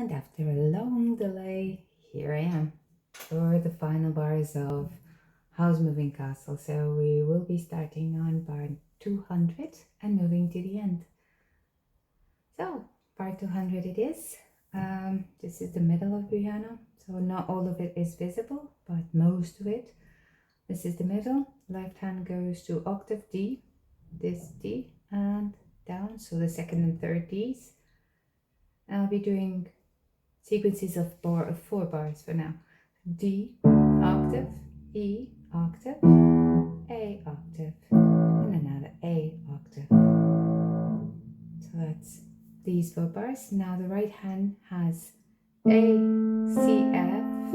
And after a long delay, here I am for the final bars of Howl's Moving Castle. So we will be starting on bar 200 and moving to the end. So bar 200 it is. This is the middle of the piano, so not all of it is visible, but most of it. This is the middle. Left hand goes to octave D, this D, and down, so the second and third Ds. I'll be doing sequences of 4 bars for now. D octave, E octave, A octave, and another A octave. So that's these 4 bars. Now the right hand has A, C, F.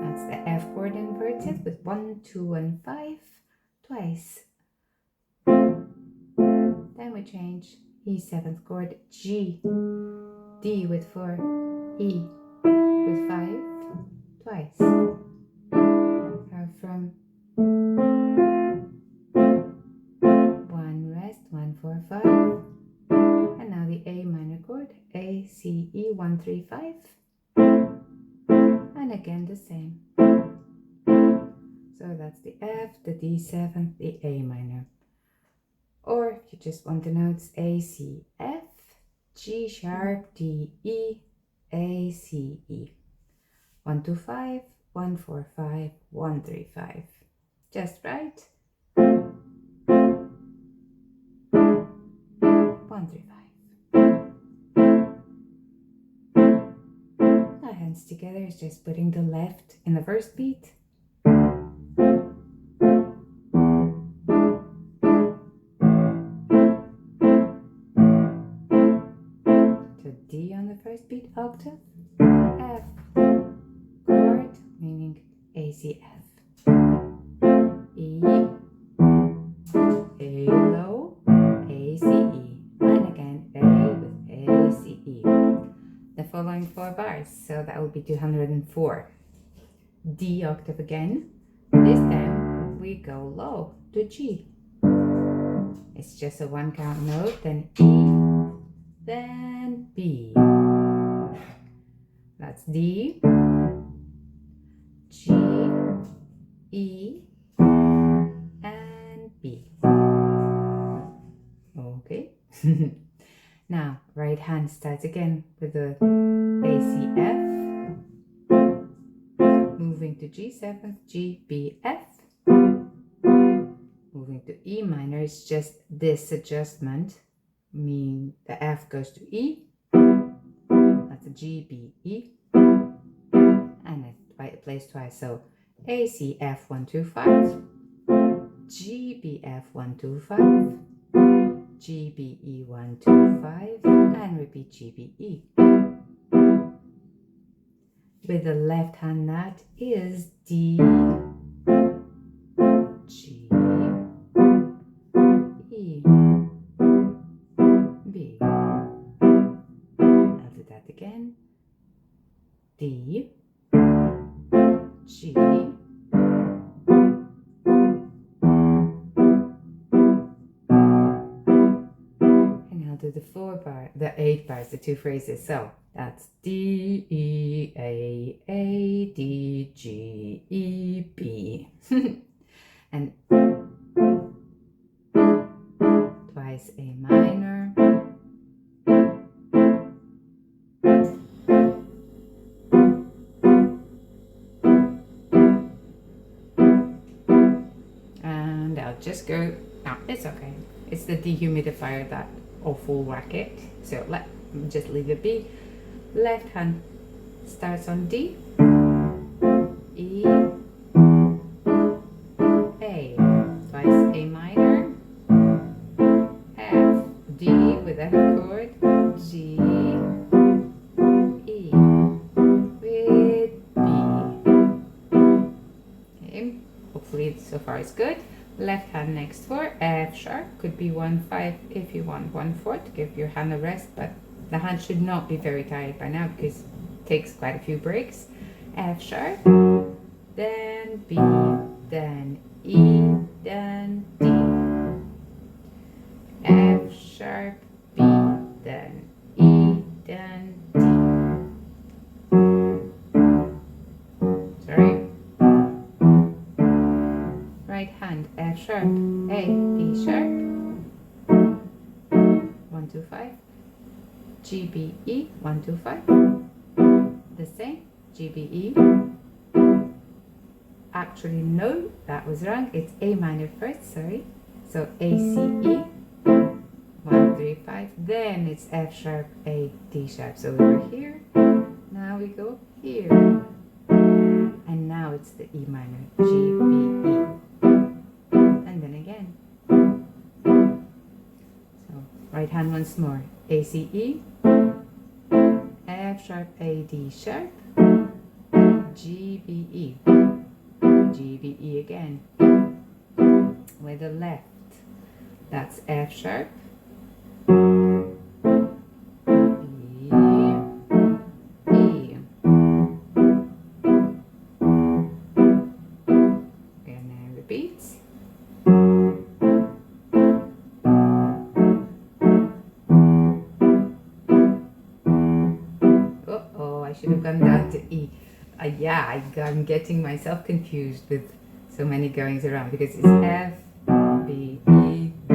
That's the F chord inverted with 1, 2, and 5 twice. Then we change E 7th chord, G, D with 4, E with 5 twice. From 1 rest, 1, 4, 5. And now the A minor chord, A, C, E, 1, 3, 5. And again the same. So that's the F, the D7, the A minor. Or if you just want the notes, A, C, F, G sharp, D, E, A, C, E. 1, 2, 5, 1, 4, 5, 1, 3, 5. Just right. 1, 3, 5. Our hands together is just putting the left in the first beat. To D on the first beat, octave. F chord, meaning A, C, F. E, A low, A, C, E. And again, A with A, C, E. The following 4 bars, so that will be 204. D octave again. This time we go low to G. It's just a 1 count note, then E, then B. That's D, G, E, and B. Okay. Now, right hand starts again with the A, C, F. Moving to G7, G, B, F. Moving to E minor, it's just this adjustment. Meaning the F goes to E. That's a G, B, E. And it plays twice. So A, C, F, 1, 2, 5. G, B, F, 1, 2, 5. G, B, E, 1, 2, 5. And repeat G, B, E. With the left hand, that is D, G, E, B. I'll do that again. D, G, and I'll do the 8 bars, the 2 phrases. So that's D, E, A, D, G, E, B. And twice A minor. And I'll just go, no, it's okay. It's the dehumidifier, that awful racket. So just leave it be. Left hand starts on D, E, A, twice A minor, F, D with F chord, G, E with B. Okay, hopefully so far it's good. Left hand next for F sharp, could be 1, 5 if you want 1, 4 to give your hand a rest, but the hand should not be very tired by now because it takes quite a few breaks. F sharp, then B, then E, then D. F sharp, B, then E, then D. F sharp, A, D sharp, 1, 2, 5, G, B, E, 1, 2, 5, the same, G, B, E. Actually, no, that was wrong. It's A minor first, sorry. So A, C, E, 1, 3, 5. Then it's F sharp, A, D sharp. So we were here. Now we go here. And now it's the E minor, G, B, E. And then again. So right hand once more. A, C, E, F sharp, A, D sharp, G, B, E. G, B, E again. With the left, that's F sharp, E, E. And then repeats. Uh-oh, I should have gone down to E. Yeah, I'm getting myself confused with so many goings around because it's F, B, E, D.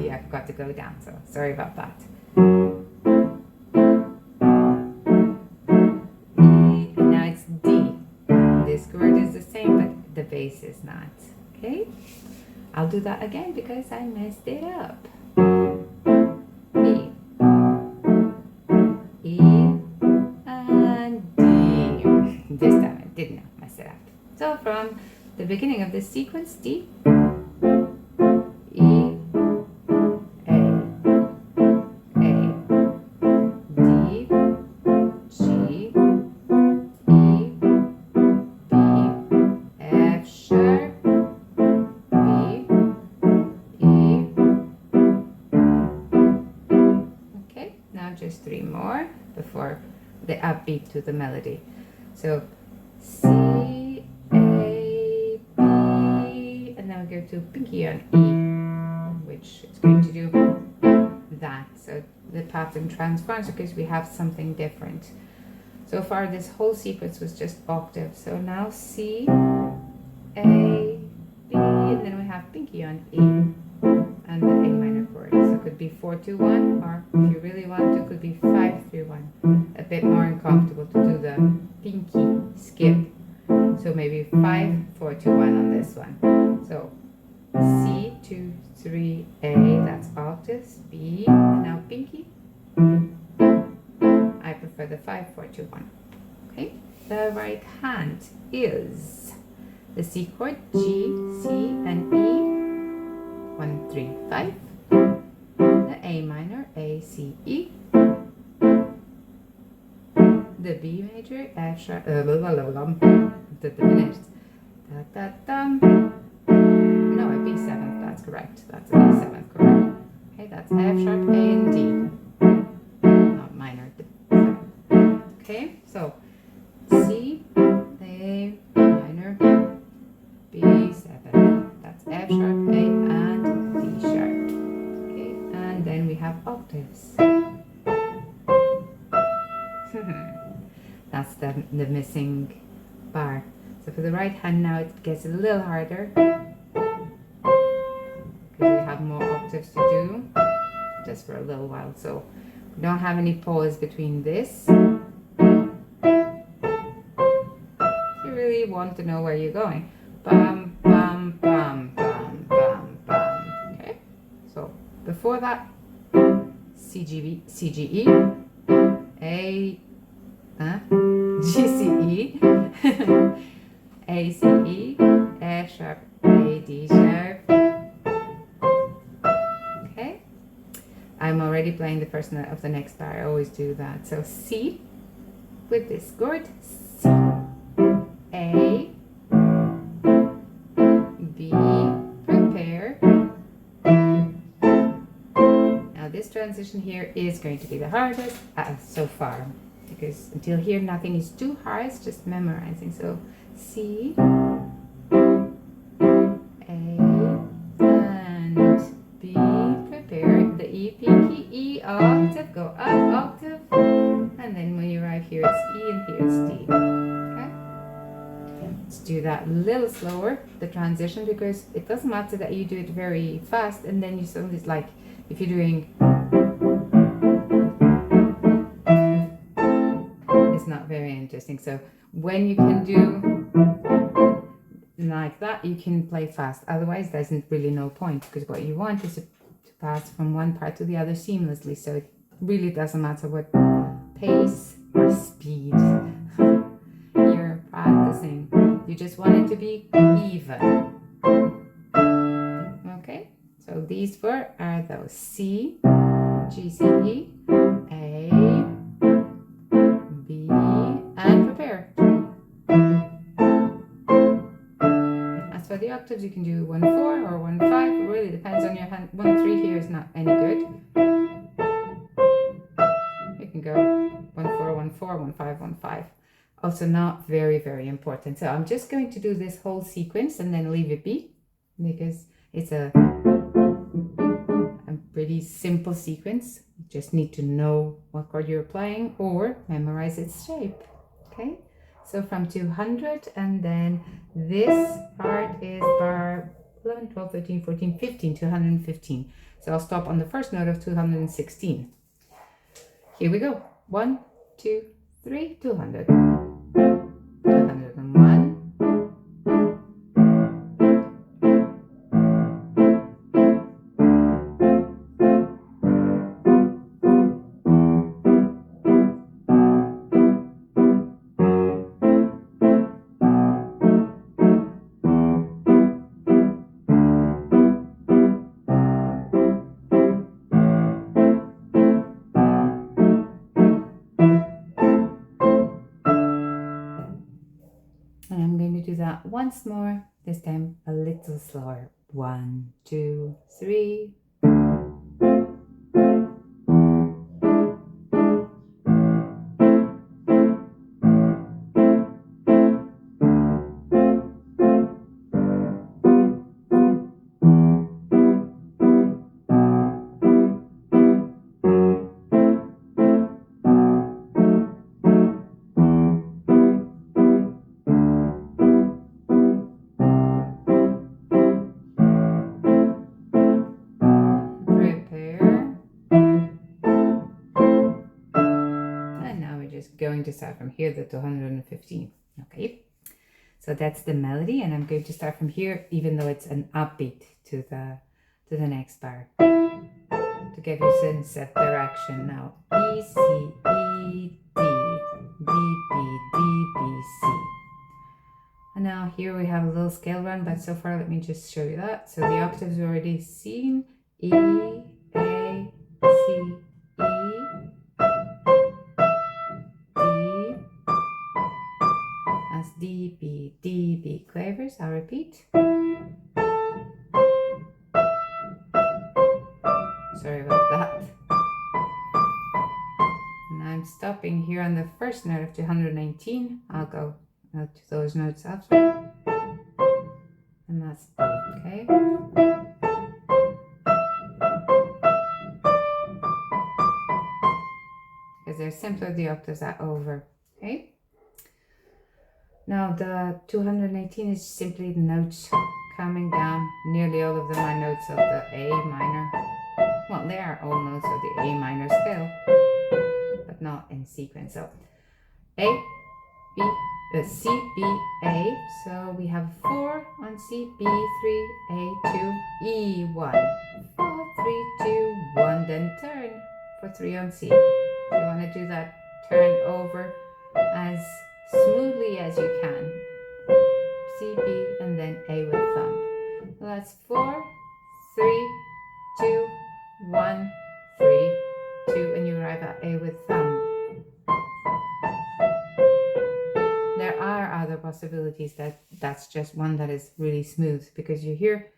I forgot to go down, so sorry about that. E, and now it's D. This chord is the same, but the bass is not. Okay? I'll do that again because I messed it up. E. E. And D. This time I did not mess it up. So from the beginning of this sequence, D, E, A, D, G, E, B, F sharp, B, E. Okay, now just 3 more before the upbeat to the melody. So C, A, B, and now we go to pinky on E, which is going to do that. So the pattern transforms because we have something different. So far this whole sequence was just octaves. So now C, A, B, and then we have pinky on E and the A minor chord. So it could be 4, 2, 1, or if you really want to, it could be 5, 3, 1. A bit more uncomfortable to do the pinky skip. So maybe 5, 4, 2, 1 on this one. So C, 2, 3, A, that's octaves, B, and now pinky. I prefer the 5, 4, 2, 1. Okay, the right hand is the C chord, G, C, and E, 1, 3, 5. The A minor, A, C, E. The B major, F sharp, the diminished, no, a B7th, that's correct, that's a B7th chord. Okay, that's F sharp, A, and D, not minor, okay, so C, A minor, B7, that's F sharp, A, and D sharp, okay, and then we have octaves. That's the missing bar. So for the right hand now it gets a little harder because we have more octaves to do just for a little while. So we don't have any pause between this. If you really want to know where you're going. Bum, bum, bum, bum, bum, bum. Okay? So before that, CGE, A, G, C, E, A, C, E, F sharp, A, D sharp. Okay? I'm already playing the first note of the next bar. I always do that. So C with this chord, C, A, B, prepare. Now this transition here is going to be the hardest so far. Because until here nothing is too hard, it's just memorizing. So C, A, and B, prepare. The E, pinky, E, octave, go up, octave. And then when you arrive here it's E and here it's D. Okay? Let's do that a little slower, the transition, because it doesn't matter that you do it very fast and then you suddenly, it's like if you're doing, it's not very interesting. So when you can do like that, you can play fast. Otherwise, there's really no point, because what you want is to pass from one part to the other seamlessly. So it really doesn't matter what pace or speed you're practicing. You just want it to be even. Okay, so these four are those: C, G, C, E, A, B, and prepare. As for the octaves, you can do 1/4 or 1/5. It really depends on your hand. 1/3 here is not any good. You can go 1/4, 1/4, 1/5, 1/5. Also not very, very important. So I'm just going to do this whole sequence and then leave it be, because it's a pretty simple sequence. You just need to know what chord you're playing or memorize its shape. Okay, so from 200, and then this part is bar 11, 12, 13, 14, 15, 215. So I'll stop on the first note of 216. Here we go. 1, 2, 3, 200. 201. And I'm going to do that once more, this time a little slower. 1, 2, 3. Going to start from here, the 215. Okay, so that's the melody, and I'm going to start from here, even though it's an upbeat to the next bar, to give you a sense of direction. Now E, C, E, D, D, B, D, B, C. And now here we have a little scale run, but so far let me just show you that. So the octaves are already seen: E, A, C, E, D, B, D, B quavers. I'll repeat. Sorry about that. And I'm stopping here on the first note of 219. I'll go out to those notes after. And that's B, okay? Because they're simpler, the octaves are over, okay? Now the 218 is simply the notes coming down. Nearly all of them are notes of the A minor. Well, they are all notes of the A minor scale, but not in sequence. So A, B, C, B, A. So we have 4 on C, B, 3, A, 2, E, 1. 4, 3, 2, 1. Then turn for 3 on C. You want to do that turn over as smoothly as you can. C, B, and then A with thumb. So that's 4, 3, 2, 1, 3, 2, and you arrive at A with thumb. There are other possibilities that's just one that is really smooth, because you hear.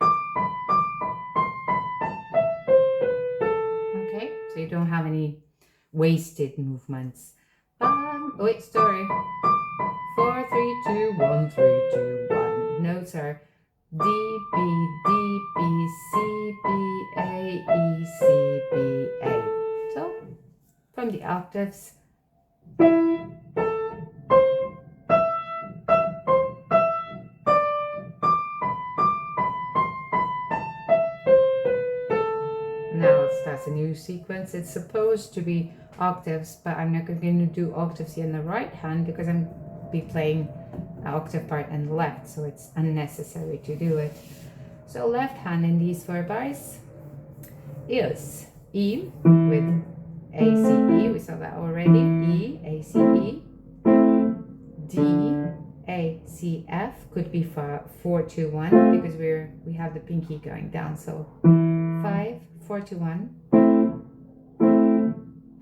Okay, so you don't have any wasted movements. Wait, sorry. 4, 3, 2, 1, 3, 2, 1. Notes are D, B, D, B, C, B, A, E, C, B, A. So, from the octaves. new sequence. It's supposed to be octaves, but I'm not going to do octaves here in the right hand because I'm be playing an octave part in the left, so it's unnecessary to do it. So left hand in these 4 bars is E with A, C, E, we saw that already, E, A, C, E, D, A, C, F, could be 4, 2, 1 because we have the pinky going down, so 5, 4, 2, 1,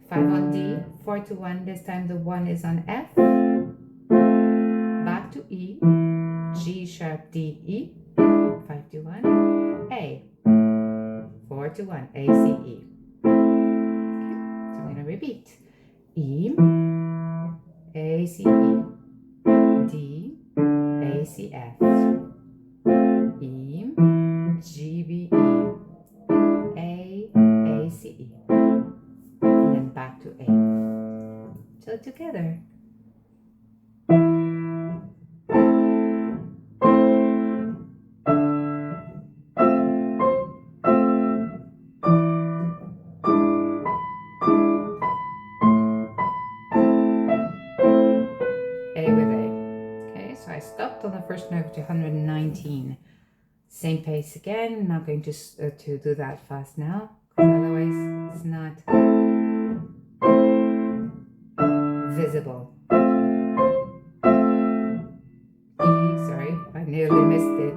5 on D, 4 to 1, this time the 1 is on F, back to E, G sharp, D, E, 5 to 1, A, 4 to 1, A, C, E. Okay, so I'm going to repeat. E, A, C, E, D, A, C, F, E, G, B, E, A, C, E, and then back to A. So together. Stopped on the first note to 119. Same pace again. I'm not going to do that fast now, because otherwise it's not visible. E, sorry, I nearly missed it.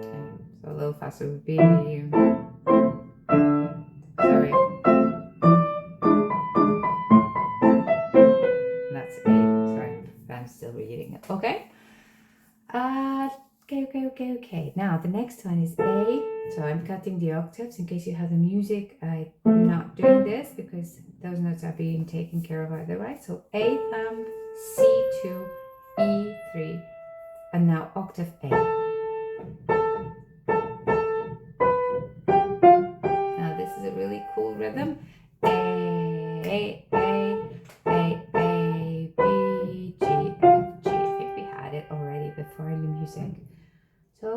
Okay, so a little faster would be. Sorry. That's A. Sorry, I'm still reading it. Okay. Okay. Now the next one is A. So I'm cutting the octaves in case you have the music. I'm not doing this because those notes are being taken care of otherwise. So A thumb, C2, E3, and now octave A. Now this is a really cool rhythm. A, B, G, F, G. I think we had it already before in the music. So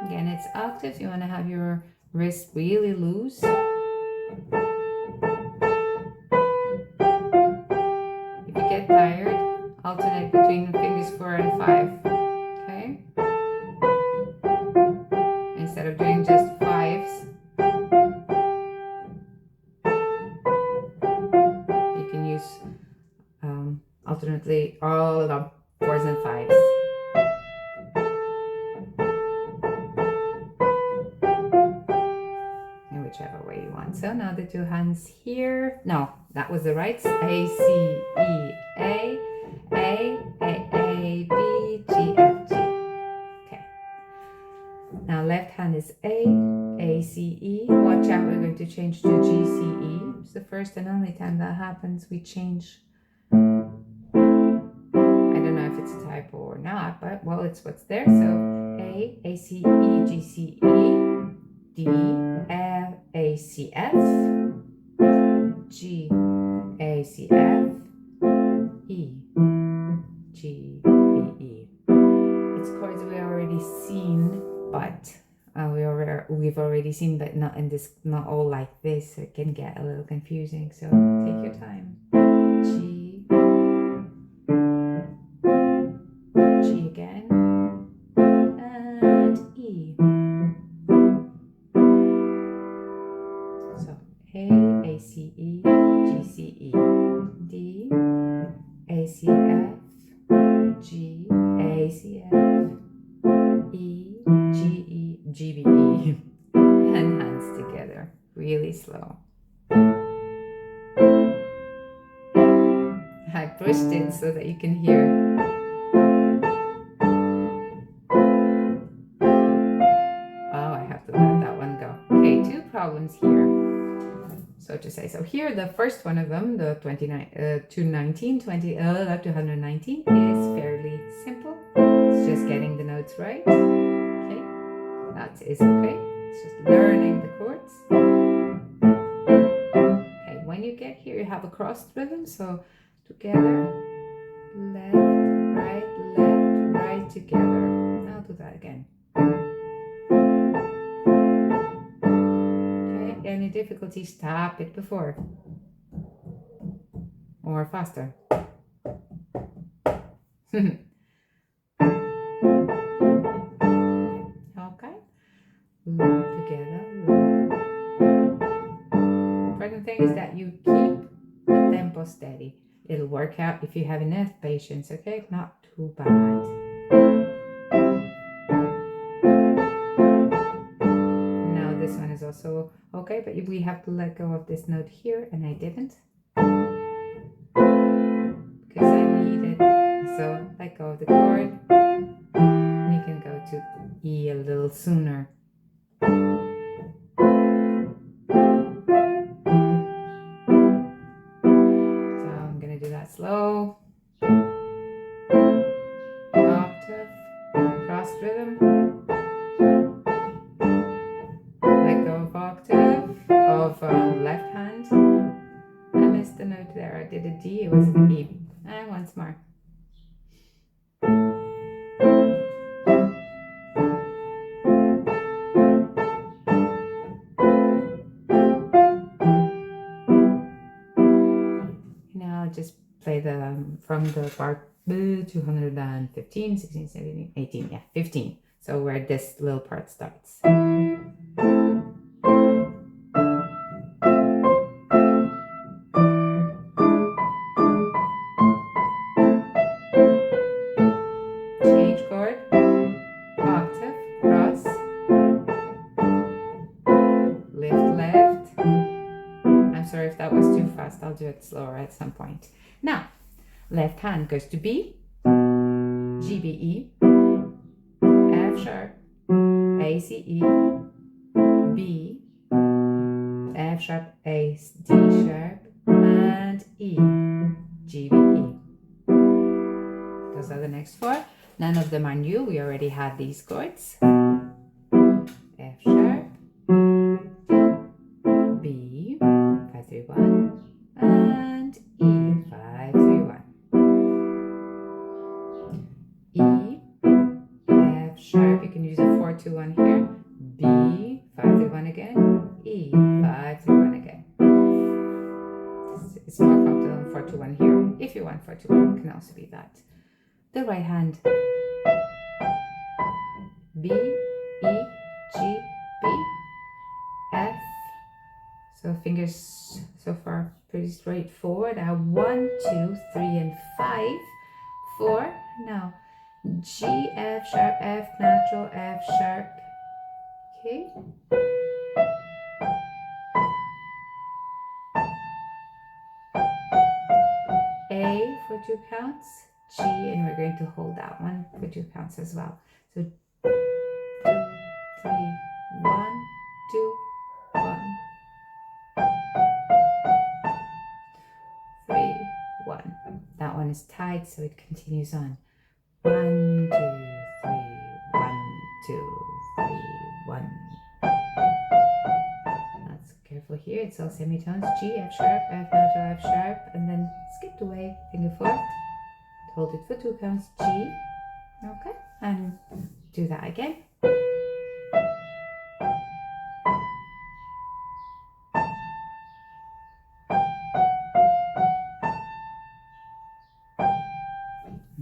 again, it's octaves. You want to have your wrist really loose. If you get tired, alternate between fingers 4 and 5. Okay? Instead of doing just 5s, you can use alternately all of them 4s and 5s. And whichever way you want. So now the 2 hands here. No, that was the right. A, C, E, A, B, G, F, G. Okay. Now left hand is A, C, E. Watch out, we're going to change to G, C, E. It's the first and only time that happens. We change. I don't know if it's a typo or not, but well, it's what's there. So A, C, E, G, C, E, D, F, A, C, F, G, A, C, F, E, G, B, E. It's chords we already seen, but we've already seen, but not in this, not all like this, so it can get a little confusing. So take your time. G, G again, and E. So A, C, E, G, C, E, D, A, C, F, G, A, C, F, E, G, E, G, B, E, and hands together, really slow. I pushed it so that you can hear. Oh, I have to let that one go. Okay, 2 problems here, so to say. So here, the first one of them, the 219, 20 up to 119, is fairly simple. It's just getting the notes right. Okay, that is okay. It's just learning the chords. Okay, when you get here, you have a crossed rhythm. So together, left, right together. I'll do that again. Okay, any difficulty, stop it before. Or faster. Okay. Together. Important thing is that you keep the tempo steady. It'll work out if you have enough patience, okay? Not too bad. Now this one is also okay, but we have to let go of this note here, and I didn't. Because I need it. So let go of the chord. And you can go to E a little sooner. Slow, octave, cross rhythm, let go of octave, of left hand. I missed the note there, I did a D, it was an E. And once more. Now just play the from the part 215, 16, 17, 18, yeah, 15. So where this little part starts. Change chord, octave, cross, lift left. I'm sorry if that was too fast, I'll do it slower at some point. Now, left hand goes to B, G, B, E, F sharp, A, C, E, B, F sharp, A, D sharp, and E, G, B, E. Those are the next four. None of them are new, we already had these chords. F sharp, B, 5, 3, 1, and E, 5, 3, 1. E, F sharp, you can use a 4, 2, 1 here. B, 5, 3, 1 again. E, 5, 3, 1 again. It's more comfortable than 4, 2, 1 here. If you want 4, 2, 1, it can also be that. The right hand. B, E, G, B, F. So fingers so far pretty straightforward. I have 1, 2, 3, and 5, 4. Now G, F sharp, F natural, F sharp. Okay. A for 2 counts, G, and we're going to hold that one for 2 counts as well. So 2, 3, 1, 2, 1, 3, 1. That one is tied, so it continues on. 1, 2, 3, 1, 2, 3, 1. That's careful here. It's all semitones. G, F sharp, F natural, F sharp, and then skipped away. Finger 4. Hold it for 2 counts. G. Okay, and do that again.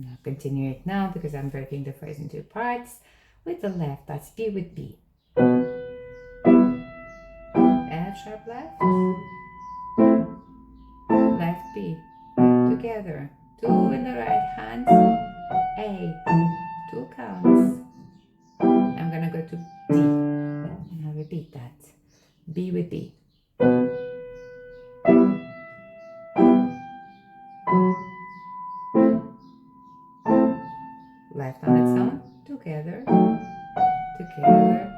I'll continue it now because I'm breaking the phrase in 2 parts. With the left, that's B with B. F sharp left. Left B. Together. 2 in the right hand. A. 2 counts. I'm gonna go to D. And I'll repeat that. B with B. Left on its own, together, together.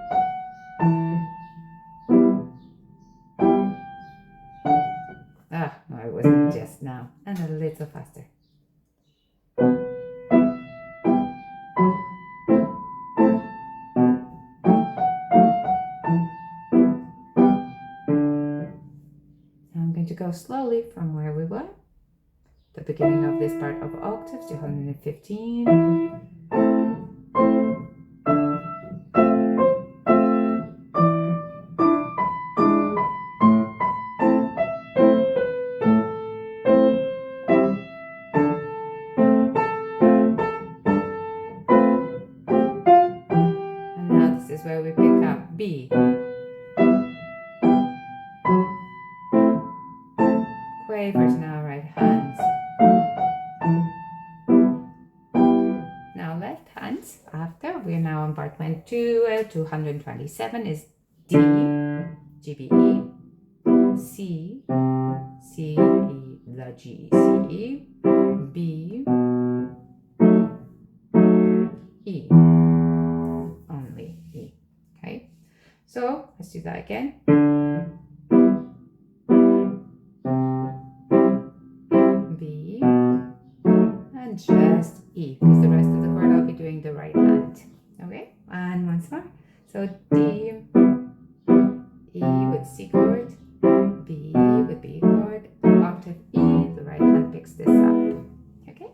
Ah, no, it wasn't just now. And a little faster. I'm going to go slowly from where we were. The beginning of this part of octaves, 215. And now this is where we pick up B. Quavers now, right hands. Now left hands. After, we're now on bar 22, 227 is D, G, B, E, C, C, E, the G, C, B, E, only E. Okay, so let's do that again. B, and just E, because the rest of the chord I'll be doing the right hand. Okay, and once more. So D, E with C chord, B with B chord, octave E, the right hand picks this up. Okay?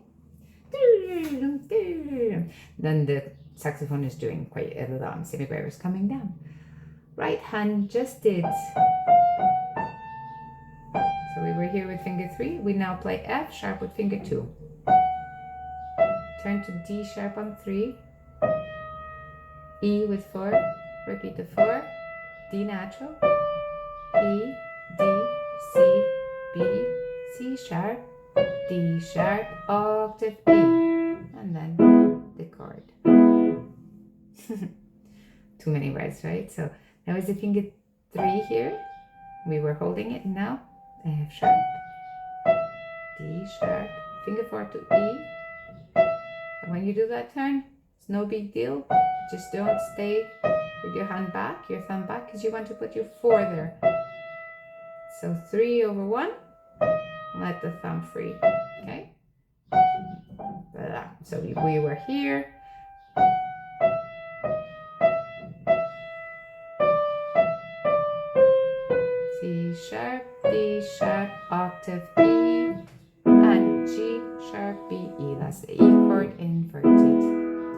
Then the saxophone is doing quite a little semi-quavers coming down. Right hand just did. So we were here with finger 3. We now play F sharp with finger 2. Turn to D sharp on 3. E with 4. Repeat the 4. D natural. E, D, C, B, C sharp, D sharp, octave E, and then the chord. Too many words, right? So that was the finger 3 here. We were holding it now. F sharp, D sharp, finger 4 to E. And when you do that turn, it's no big deal. Just don't stay with your hand back, your thumb back, because you want to put your 4 there. So 3 over 1, let the thumb free, okay? So we were here. C sharp, D sharp, octave E, and G sharp, B, E. That's the E chord inverted.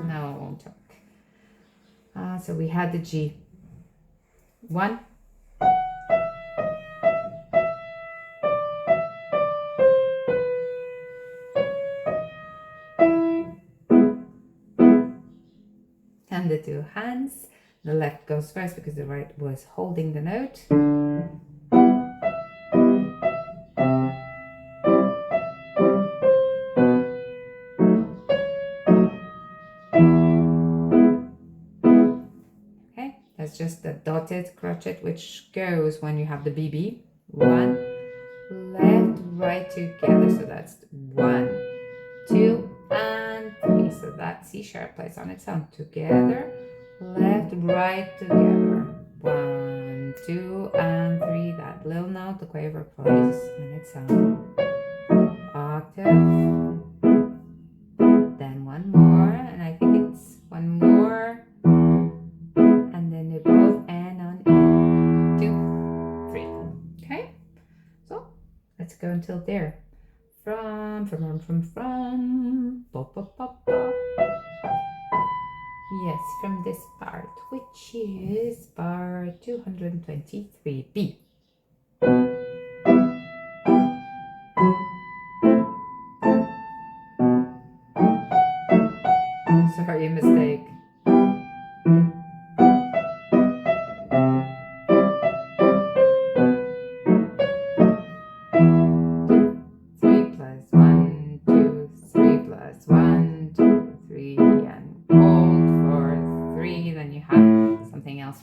Now I won't talk. So we had the G. 1, and the 2 hands. The left goes first because the right was holding the note. Okay, that's just the dotted crochet which goes when you have the BB. 1, left, right together. So that's 1, 2, and 3. So that C sharp plays on its own. Together, left, right, together. 1, 2, and 3. That little note, the quaver plays on its own. Octave. Then one more, and I think it's one more. And then they both end on E. 2, 3. Okay? So let's go until there. From. Ba, ba, ba, ba. Yes, from this part, which is bar 223B. Sorry, mistake.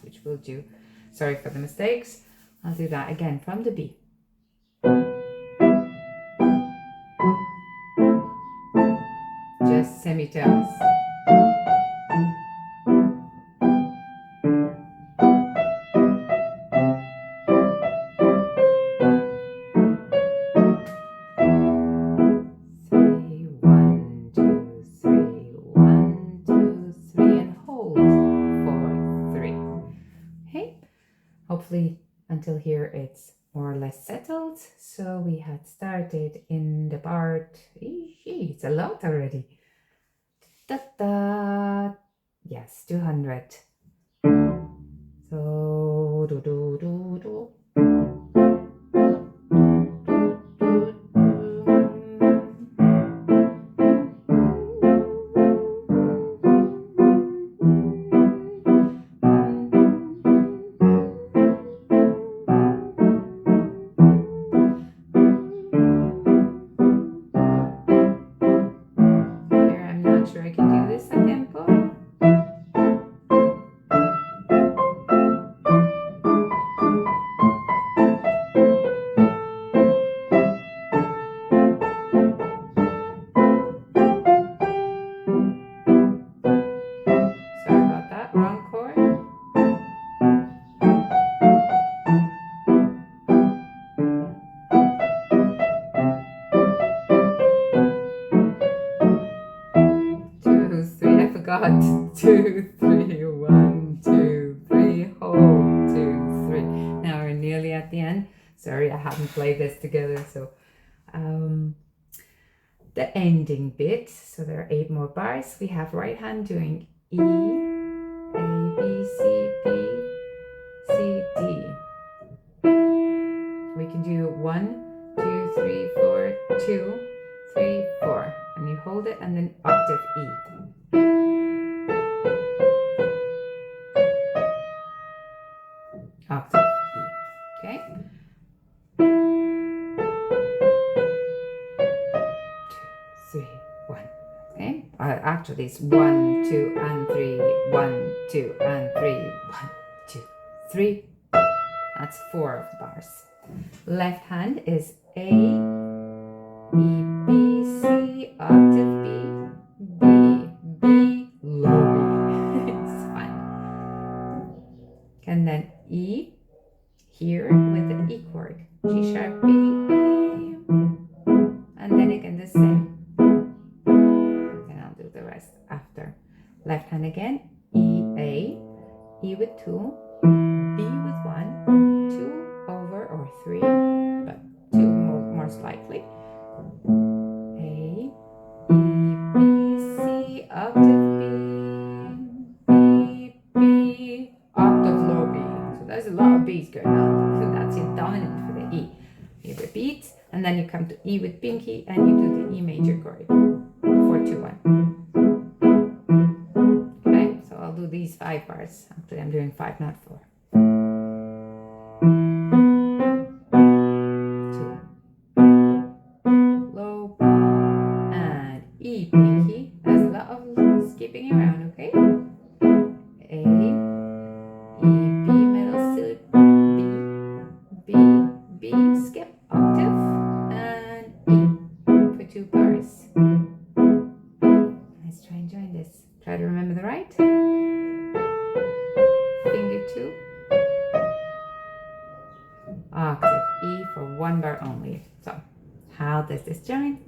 Which we'll do. Sorry for the mistakes. I'll do that again from the B. Just semitones. Hopefully until here it's more or less settled. So It's a lot already. Da da. Yes, 200. So do do do do. Here I'm not sure I can do this a tempo. Sorry about that, wrong chord. Two, three, I forgot. 2, 3, 1, 2, 3, hold, 2, 3. Now we're nearly at the end. Sorry, I haven't played this together, so the ending bit. So there are 8 more bars. We have right hand doing E, A, B, C, B, C, D. We can do 1, 2, 3, 4, 2, 3, 4, and you hold it, and then octave E. Octave E. Okay. 2, 3, 1. Okay. Actually, it's 1, 2, and 3. 1, 2, and 3. 1, 2, 3. That's 4 of the bars. Left hand is A, E, B, C, octave B, B, B, low B. It's fine. And then E here with the E chord. G sharp B, A, and then again the same. And I'll do the rest after. Left hand again, E, A, E with 2, B with 1, 2 over or 3, but 2 most likely. A, E, B, C, octave B, B, B, octave low B. So there's a lot of B's going on. So that's your dominant for the E. You repeat, and then you come to E with pinky, and you do the E major chord. 4, 2, 1. Okay, so I'll do these 5 bars. Actually, I'm doing 5, not 4. 2, low B, and E pinky. There's a lot of skipping around, okay? A, E, B middle still, B, B, skip, octave, and E for 2 bars. Let's try and join this. Try to remember the right. Finger 2. Octave E for 1 bar only. So, how does this join?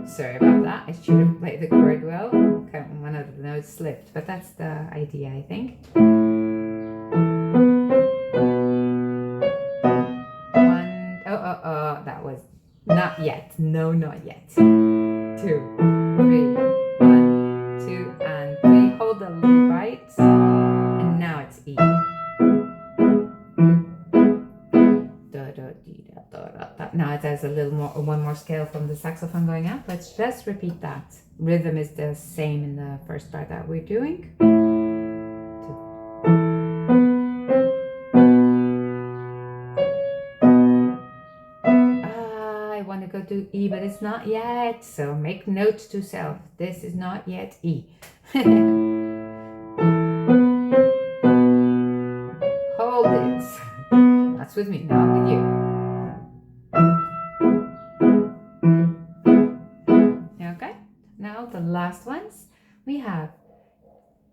Sorry about that. I should have played the chord well. One of the notes slipped, but that's the idea, I think. 1, that was not yet. No, not yet. 2, 3, 1, 2, and 3. Hold the right, and now it's E. Now it has a little more, 1 more scale from the saxophone going up. Let's just repeat that. Rhythm is the same in the first part that we're doing. 2. I want to go to E, but it's not yet. So make note to self. This is not yet E. Hold it. That's with me, not with you. Okay, now the last ones we have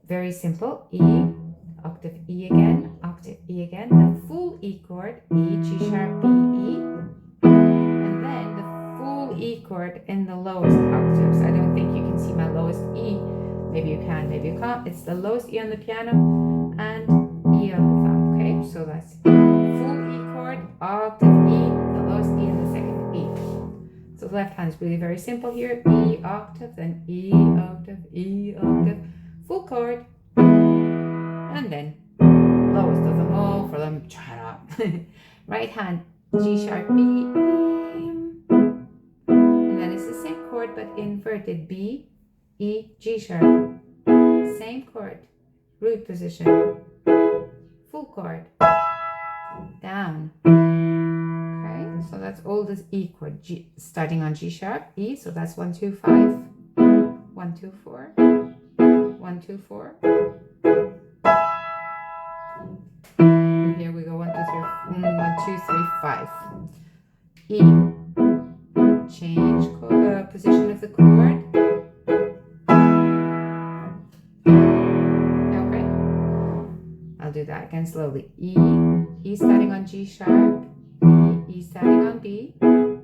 very simple E, octave E again, the full E chord, E, G sharp, B, E, and then the full E chord in the lowest octaves. I don't think you can see my lowest E. Maybe you can, maybe you can't. It's the lowest E on the piano, and E E on the thumb. Okay, so that's full E chord, octave E, the lowest E, and the second E. So the left hand is really very simple here. E octave, then E octave, E octave, full chord, and then lowest of them all for them. Try it out. Right hand, G sharp, B, and then it's the same chord but inverted. B, E, G sharp, same chord, root position, full chord, down. Okay, so that's all this E chord, G, starting on G sharp, E, so that's 1, 2, 5, 1, 2, 4, 1, 2, 4. And here we go, 1, 2, 3, 1, 2, 3, 5. E, change position of the chord. Okay, I'll do that again slowly. E, E starting on G sharp, E starting on B,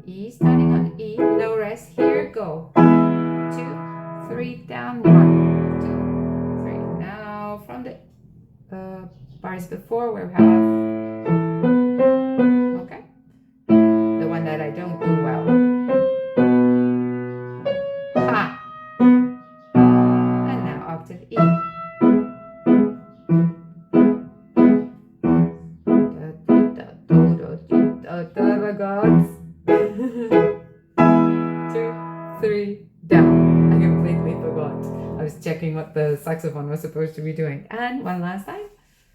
E starting on E, no rest, here, go. 2, 3, down, 1, 2, 3. Now from the bars before we have, okay, the one that I don't do well. Ha! And now octave E. Oh my God. 2, 3, down. I completely forgot. I was checking what the saxophone was supposed to be doing. And one last time.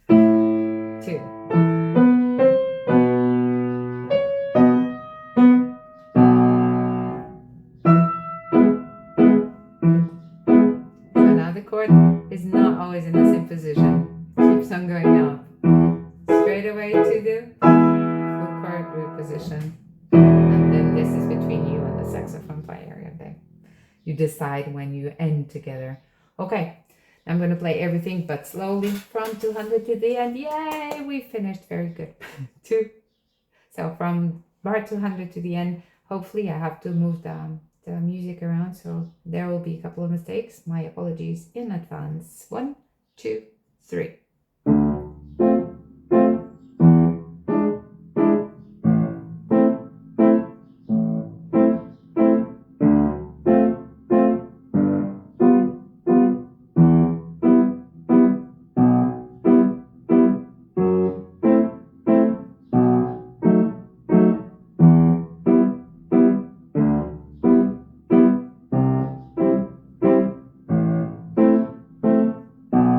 2. So now the chord is not always in the same position. Keeps on going up. Straight away to the full chord root position. And then this is between you and the saxophone player. Okay? You decide when you end together. Okay. I'm going to play everything but slowly from 200 to the end. Yay! We finished. Very good. 2. So from bar 200 to the end, hopefully I have to move the music around. So there will be a couple of mistakes. My apologies in advance. 1, 2, 3.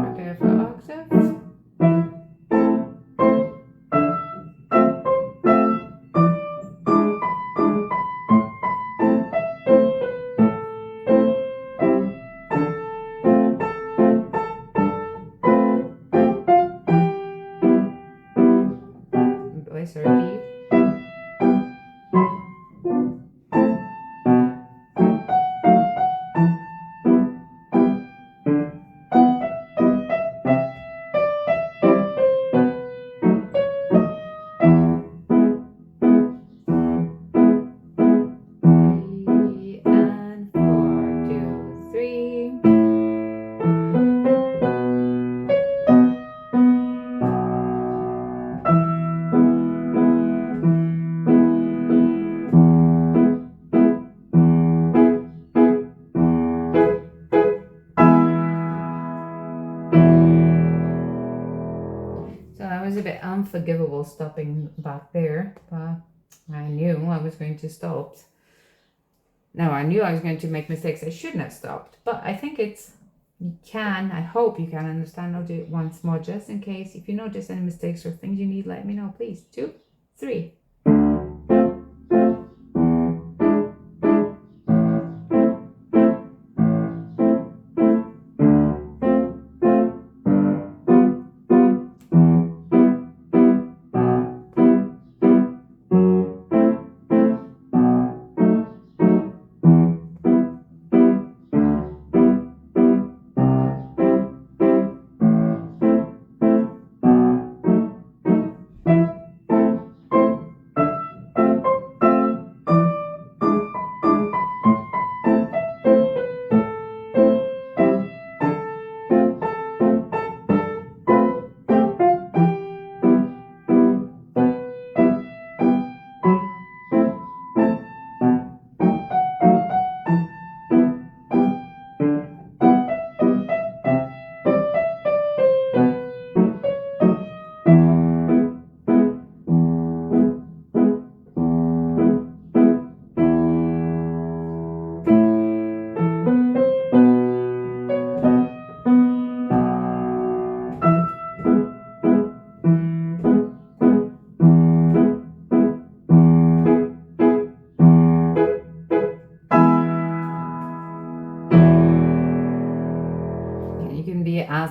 Prepare for octaves. Voice or B. And 4, 2, 3. So that was a bit unforgivable stopping back there, but I knew I was going to stop. No, I knew I was going to make mistakes. I shouldn't have stopped, but I think I hope you can understand. I'll do it once more just in case. If you notice any mistakes or things you need, let me know, please. 2, 3.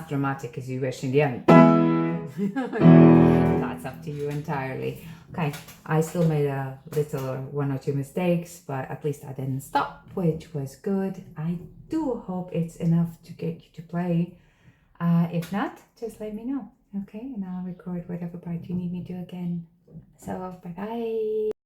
as dramatic as you wish in the end. That's up to you entirely. Okay, I still made a little or one or two mistakes, but at least I didn't stop, which was good. I do hope it's enough to get you to play. If not, just let me know, okay? And I'll record whatever part you need me to again. So, bye-bye.